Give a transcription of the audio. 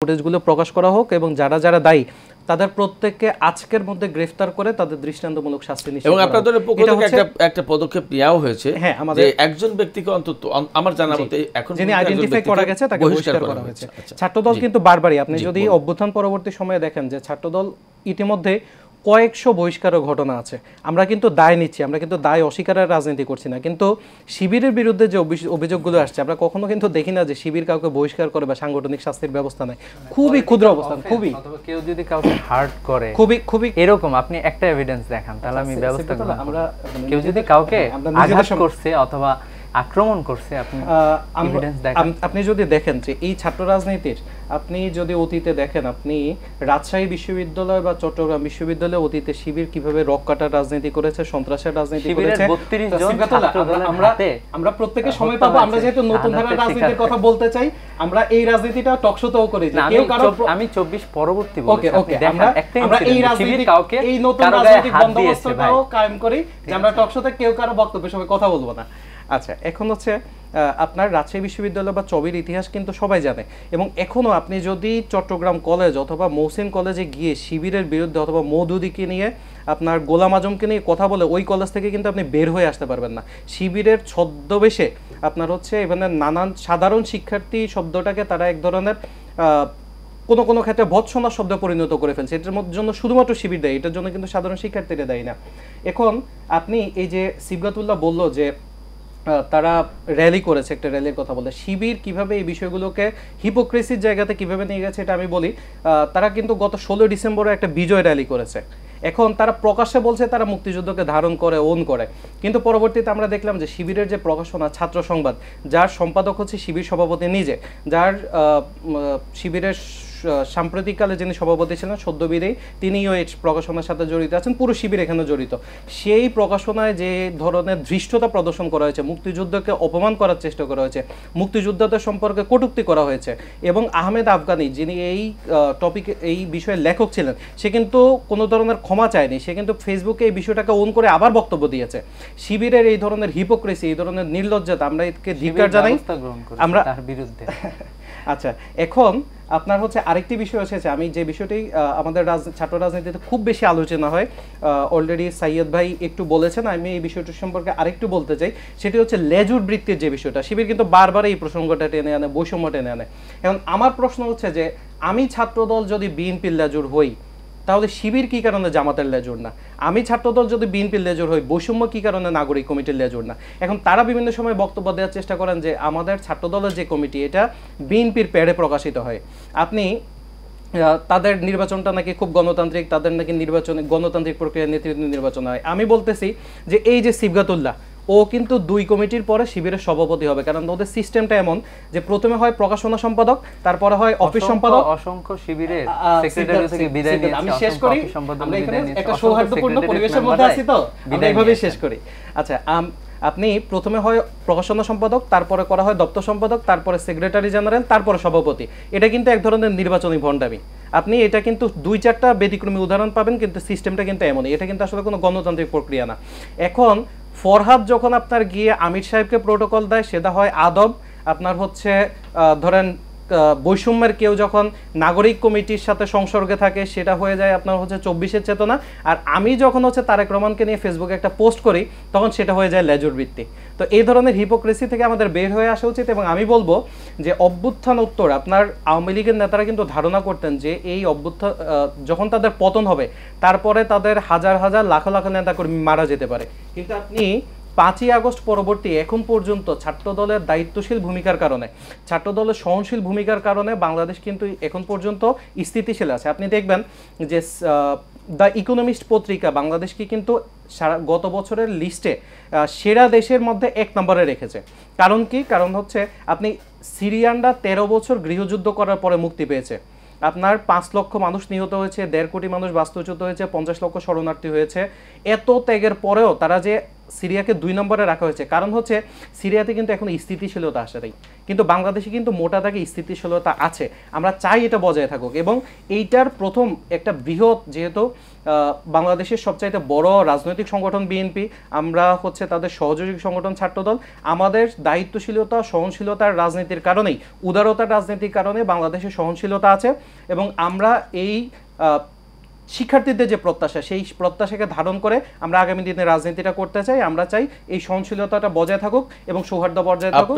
ফুটেজগুলো প্রকাশ করা হোক এবং যারা যারা দায়ী তাদের প্রত্যেককে আজকের মধ্যে গ্রেফতার করে তাদের দৃষ্টান্তমূলক শাস্তি নিশ্চিত এবং আপনাদের পক্ষ থেকে একটা পদক্ষেপ নেওয়া হয়েছে আমাদের একজন ব্যক্তিকে অন্তত আমার জানা মতে এখন যিনি আইডেন্টিফাই করা গেছে তাকে বহিষ্কার করা হয়েছে। ছাত্রদল কিন্তু বারবারই আপনি যদি অভ্যুত্থান পরবর্তী সময়ে দেখেন যে ছাত্রদল ইতিমধ্যে কয়েকশো বহিষ্কারের ঘটনা আছে। আমরা কিন্তু দায় নিচ্ছি, আমরা কিন্তু দায় অস্বীকারের রাজনীতি করছি না, কিন্তু শিবিরের বিরুদ্ধে যে অভিযোগগুলো আসছে আমরা কখনো কিন্তু দেখি না যে শিবির কাউকে বহিষ্কার করে বা সাংগঠনিক শাস্তির ব্যবস্থা নেয়। খুবই ক্ষুদ্র অবস্থান, খুবই অথবা কেউ যদি কাউকে হার্ট করে খুবই এরকম আপনি একটা এভিডেন্স দেখান তাহলে আমি ব্যবস্থা করব। আমরা কেউ যদি কাউকে আঘাত করছে অথবা আক্রমণ করছে আপনি এভিডেন্স দেখান। আপনি যদি দেখেন যে এই ছাত্র রাজনীতির আপনি যদি অতীতে দেখেন, আপনি রাজশাহী বিশ্ববিদ্যালয় বা চট্টগ্রাম বিশ্ববিদ্যালয়ে অতীতে শিবির কিভাবে রক কাটার রাজনীতি করেছে, সন্ত্রাসের রাজনীতি করেছে। আমরা প্রত্যেকে সময় পাবো, আমরা যেহেতু নতুন ধারার রাজনীতির কথা বলতে চাই, আমরা এই রাজনীতিটা টকশোতেও করি যে কেউ কারো আমি 24 পরবর্তী বলছি ওকে আমরা এই রাজনীতি কাউকে এই নতুন রাজনৈতিক বন্দোবস্তটাও কায়েম করি যে আমরা টকশোতে কেউ কারো বক্তব্যের সময় কথা বলবো না। আচ্ছা, এখন হচ্ছে আপনার রাজশাহী বিশ্ববিদ্যালয় বা চবির ইতিহাস কিন্তু সবাই জানে, এবং এখনও আপনি যদি চট্টগ্রাম কলেজ অথবা মহসিন কলেজে গিয়ে শিবিরের বিরুদ্ধে অথবা মওদুদীকে নিয়ে আপনার গোলাম আজমকে নিয়ে কথা বলে ওই কলেজ থেকে কিন্তু আপনি বের হয়ে আসতে পারবেন না। শিবিরের ছদ্মবেশে আপনার হচ্ছে এখানে নানান সাধারণ শিক্ষার্থী শব্দটাকে তারা এক ধরনের কোনো কোনো ক্ষেত্রে ভৎসনা শব্দ পরিণত করে ফেলছে। এটার জন্য শুধুমাত্র শিবির দেয়, এটার জন্য কিন্তু সাধারণ শিক্ষার্থীরা দেয় না। এখন আপনি এই যে সিবগাতুল্লাহ বলল যে তারা র্যালি করেছে, একটা র্যালির কথা বলে শিবির কিভাবে এই বিষয়গুলোকে হিপোক্রেসির জায়গাতে কিভাবে নিয়ে গেছে এটা আমি বলি। তারা কিন্তু গত 16 ডিসেম্বরে একটা বিজয় র্যালি করেছে। এখন তারা প্রকাশ্যে বলছে তারা মুক্তিযুদ্ধকে ধারণ করে, ওন করে, কিন্তু পরবর্তীতে আমরা দেখলাম যে শিবিরের যে প্রকাশনা ছাত্র সংবাদ, যার সম্পাদক হচ্ছে শিবির সভাপতি নিজে, যার শিবিরের সাম্প্রতিককালে যিনি সভাপতি ছিলেন সদ্যবিদেয়ী, তিনিও এই প্রকাশনার সাথে জড়িত আছেন, পুরো শিবির এখানে জড়িত। সেই প্রকাশনায় যে ধরনের ধৃষ্টতা প্রদর্শন করা হয়েছে, মুক্তিযুদ্ধকে অপমান করার চেষ্টা করা হয়েছে, মুক্তিযোদ্ধাদের সম্পর্কে কটূক্তি করা হয়েছে, এবং আহমেদ আফগানি যিনি এই টপিকে এই বিষয়ে লেখক ছিলেন সে কিন্তু কোনো ধরনের ক্ষমা চায়নি, সে কিন্তু ফেসবুকে এই বিষয়টাকে অন করে আবার বক্তব্য দিয়েছে। শিবিরের এই ধরনের হিপোক্রেসি, এই ধরনের নির্লজ্জতা আমরা একে ধিক্কার জানাই, আমরা তার বিরুদ্ধে। আচ্ছা, এখন আপনার হচ্ছে আরেকটি বিষয় এসেছে, আমি যে বিষয়টি আমাদের ছাত্র রাজনীতিতে খুব বেশি আলোচনা হয়, অলরেডি সাইয়দ ভাই একটু বলেছেন, আমি এই বিষয়টি সম্পর্কে আরেকটু বলতে চাই। সেটি হচ্ছে লেজুর বৃত্তির যে বিষয়টা, শিবির কিন্তু বারবার এই প্রসঙ্গটা টেনে আনে, বৈষম্য টেনে আনে। এখন আমার প্রশ্ন হচ্ছে যে আমি ছাত্রদল যদি বিএনপির লেজুর হই তাহলে শিবির কি কারণে জামাতের লেজুর না? আমি ছাত্রদল যদি বিএনপির লেজুর হই, বৈষম্য কি কারণে নাগরিক কমিটির লেজুর না? এখন তারা বিভিন্ন সময় বক্তব্য দেওয়ার চেষ্টা করেন যে আমাদের ছাত্রদলের যে কমিটি এটা বিএনপির প্যাডে প্রকাশিত হয়, আপনি তাদের নির্বাচনটা নাকি খুব গণতান্ত্রিক, তাদের নাকি গণতান্ত্রিক প্রক্রিয়ায় নেতৃত্ব নির্বাচন হয়। আমি বলতেছি যে এই যে সিবগাতুল্লাহ, ও কিন্তু 2 কমিটির পরে শিবিরের সভাপতি হবে, কারণ ওদের সিস্টেমটা এমন যে প্রথমে হয় প্রকাশনা সম্পাদক, তারপরে হয় অফিস সম্পাদক। অসংখ্য শিবিরের সেক্রেটারি থেকে বিদায় নিয়ে আমি শেষ করি, আমরা এখানে একটা সৌহার্দ্যপূর্ণ পরিবেশের মধ্যে আছি, তো আমরা এইভাবে শেষ করি। আচ্ছা, আপনি প্রথমে হয় প্রকাশনা সম্পাদক, তারপরে করা হয় দপ্তর সম্পাদক, তারপরে সেক্রেটারি জেনারেল, তারপরে সভাপতি। এটা কিন্তু এক ধরনের নির্বাচনী ভণ্ডামি। আপনি এটা কিন্তু 2-4টা ব্যতিক্রমী উদাহরণ পাবেন, কিন্তু সিস্টেমটা কিন্তু এমনই। এটা কিন্তু আসলে কোনো গণতান্ত্রিক প্রক্রিয়া না। এখন ফরহাদ যখন আপনার গিয়ে আমির সাহেবকে প্রোটোকল দেয় সেটা হয় আদব, আপনার হচ্ছে ধরেন বৈষম্যের কেউ যখন নাগরিক কমিটির সাথে সংসর্গে থাকে সেটা হয়ে যায় আপনার হচ্ছে 24-এর চেতনা, আর আমি যখন হচ্ছে তারেক রহমানকে নিয়ে ফেসবুকে একটা পোস্ট করি তখন সেটা হয়ে যায় লেজুর বৃত্তি। তো এই ধরনের হিপোক্রেসি থেকে আমাদের বের হয়ে আসা উচিত। এবং আমি বলবো যে অভ্যুত্থান উত্তর আপনার আওয়ামী লীগের নেতারা কিন্তু ধারণা করতেন যে এই অভ্যুত্থান যখন তাদের পতন হবে তারপরে তাদের হাজার হাজার লাখ লাখ নেতাকর্মী মারা যেতে পারে, কিন্তু আপনি 5ই আগস্ট পরবর্তী এখন পর্যন্ত ছাত্রদলের দায়িত্বশীল ভূমিকার কারণে, ছাত্রদলের সহনশীল ভূমিকার কারণে বাংলাদেশ কিন্তু এখন পর্যন্ত স্থিতিশীল আছে। আপনি দেখবেন যে দ্য ইকোনমিস্ট পত্রিকা বাংলাদেশকে কিন্তু গত বছরের লিস্টে সেরা দেশের মধ্যে 1 নম্বরে রেখেছে। কারণ কি? কারণ হচ্ছে আপনি সিরিয়ানরা 13 বছর গৃহযুদ্ধ করার পরে মুক্তি পেয়েছে, আপনার 5 লক্ষ মানুষ নিহত হয়েছে, 1.5 কোটি মানুষ বাস্তুচ্যুত হয়েছে, 50 লক্ষ শরণার্থী হয়েছে। এত ত্যাগের পরেও তারা যে সিরিয়াকে 2 নম্বরে রাখা হয়েছে, কারণ হচ্ছে সিরিয়াতে কিন্তু এখন স্থিতিশীলতা আসে নাই, কিন্তু বাংলাদেশে কিন্তু মোটা দাগে স্থিতিশীলতা আছে। আমরা চাই এটা বজায় থাকুক, এবং এইটার প্রথম একটা বৃহৎ, যেহেতু বাংলাদেশের সবচাইতে বড় রাজনৈতিক সংগঠন বিএনপি, আমরা হচ্ছে তাদের সহযোগী সংগঠন ছাত্রদল, আমাদের দায়িত্বশীলতা সহনশীলতার রাজনীতির কারণেই, উদারতার রাজনীতির কারণে বাংলাদেশে সহনশীলতা আছে, এবং আমরা এই শিক্ষার্থীদের যে প্রত্যাশা, সেই প্রত্যাশাকে ধারণ করে আমরা আগামী দিনে রাজনীতিটা করতে চাই। আমরা চাই এই সহনশীলতাটা বজায় থাকুক এবং সৌহার্দ্য বজায় থাকুক।